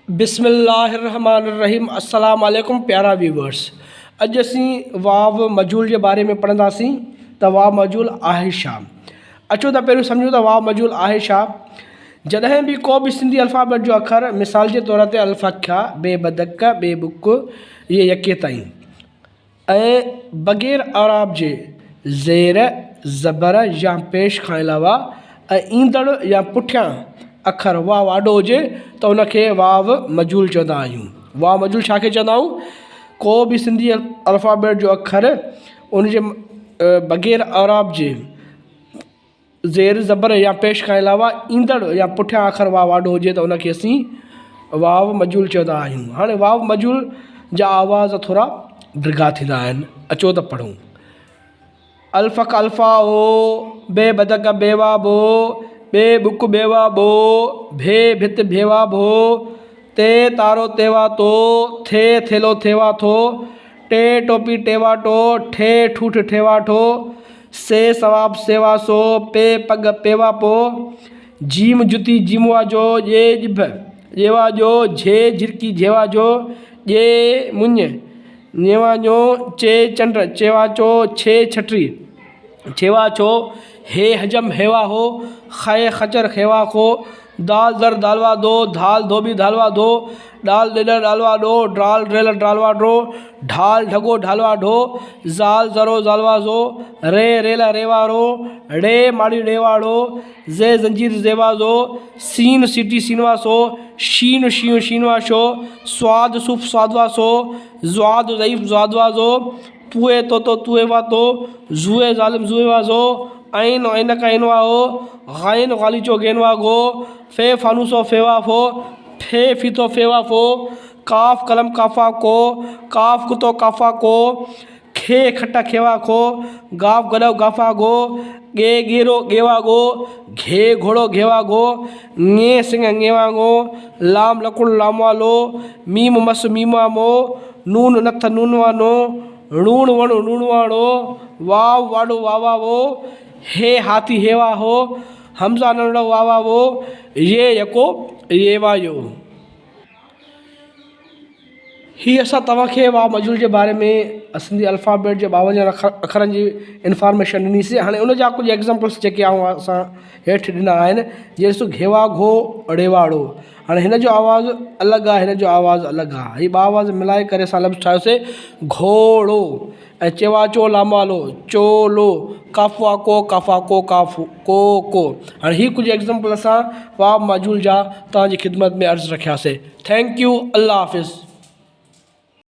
बिस्मिल्लाहिर्रहमानिर्रहीम। अस्सलाम वालेकुम प्यारा व्यूवर्स। अॼु असीं वाव मजूल जे बारे में पढ़ंदासीं त वाव मजूल आहे छा। अचो त पहिरियों सम्झूं त वाव मजूल आहे छा। जॾहिं बि को बि सिंधी अल्फ़ाबेट जो अखर मिसाल जे तौर ते अल्फ़ख्या बे बदक बे बुक इहे यके ताईं ऐं बग़ैर अराब जे ज़ेर ज़बर या पेश खां अलावा ऐं ईंदड़ या पुठियां अखर वाव आॾो हुजे त उनखे वाव मजूल चवंदा आहियूं। वाव मजूल छा खे चवंदा आहियूं? को बि सिंधी अल्फ़ाबेट जो अखर उनजे बग़ैर अराब जे ज़ेर ज़बर या पेश खां अलावा ईंदड़ या पुठियां अखर वाव आॾो हुजे त उनखे असीं वाव मजूल चवंदा आहियूं। हाणे वाव मजूल जा आवाज़ थोरा डिघा थींदा आहिनि। अचो त पढ़ूं। अल्फ़क अल्फ़ा ओ, बे बदक बेवा बो, बे बुक बेवा बो, भे भित भेवा भो, ते तारो तेवा तो, थे थेलो थेवा थो, टे टोपी टेवा टो, ठे ठूठ ठेवा ठो, से सवाब सेवा सो, पे पग पेवा पो, जीम जुती जीमवा जो, ये जिभ जेवा जो, झे झिरकी झेवा जो, ये मुंज नेवा जो, चे चंड चेवा चो, छे छटरी छेवा छो, हे हजम हेवा हो, खे खचर खेवा खो, दाल दर दालवा दो, धाल धोबी धालवा दो, डाल डेलर डालवा दो, ड्राल ड्रेलर डालवा डो, ढाल ढगो ढालवा ढो, जाल जरो जालवा जो, रे रेला रेवा रो, रे माड़ी रेवाड़ो, जे जंजीर जेवा जो, सीन सीटी सीनवा सो, शीन शीन शीनवा शो, स्वाद सुफ स्वादवा सो, ज्वाद ज़ईफ ज्वादवा जो, तुए तो तुएवा तो, जुए ज़ालिम जुएवा जो, ऐन ऐनक ऐनवा हो, गाइन गालीचो गेनवा गो, फे फानूसो फेवा फो, फे फीतो फेवा फो, काफ कलम काफा को, काफ कुतो काफा को, खे खट्टा खेवा खो, गाफ गडव गाफा गो, गे गेरो गेवा गो, घे घोड़ो घेवा गो, ङे सिंह ङेवा गो, लाम लकुड़ लामवालो, मीम मस मीमा मो, नून नथ नूनवानो, णूण वण णूणवाणो, वाव वाडो वावा वो, हे हाथी हेवा हो, हमज़ा नंढड़ो वावा वो, ये यको येवा यो। ही असां तव्हांखे वाव मजूल जे बारे में सिंधी अल्फ़ाबेट जे 52 अखरनि जी इंफॉर्मेशन ॾिनीसीं। हाणे उन जा कुझु एग्ज़ाम्पल्स जेके असां हेठि ॾिना आहिनि, जीअं ॾिसो घेवा घो ड़ेवाड़ो। हाणे हिन जो आवाज़ु अलॻि आहे, हिन जो आवाज़ु अलॻि आहे। हीअ ॿ आवाज़ मिलाए करे असां लफ़्ज़ ठाहियोसीं घोड़ो ऐं चेवाचो लामालो चोलो, काफ़ा को काफ़ को। हाणे हीअ कुझु एग्ज़ाम्पल असां वाव मजूल जा तव्हांजी ख़िदमत में अर्ज़ु रखियासीं। Thank U. अल्लाह हाफ़िज़।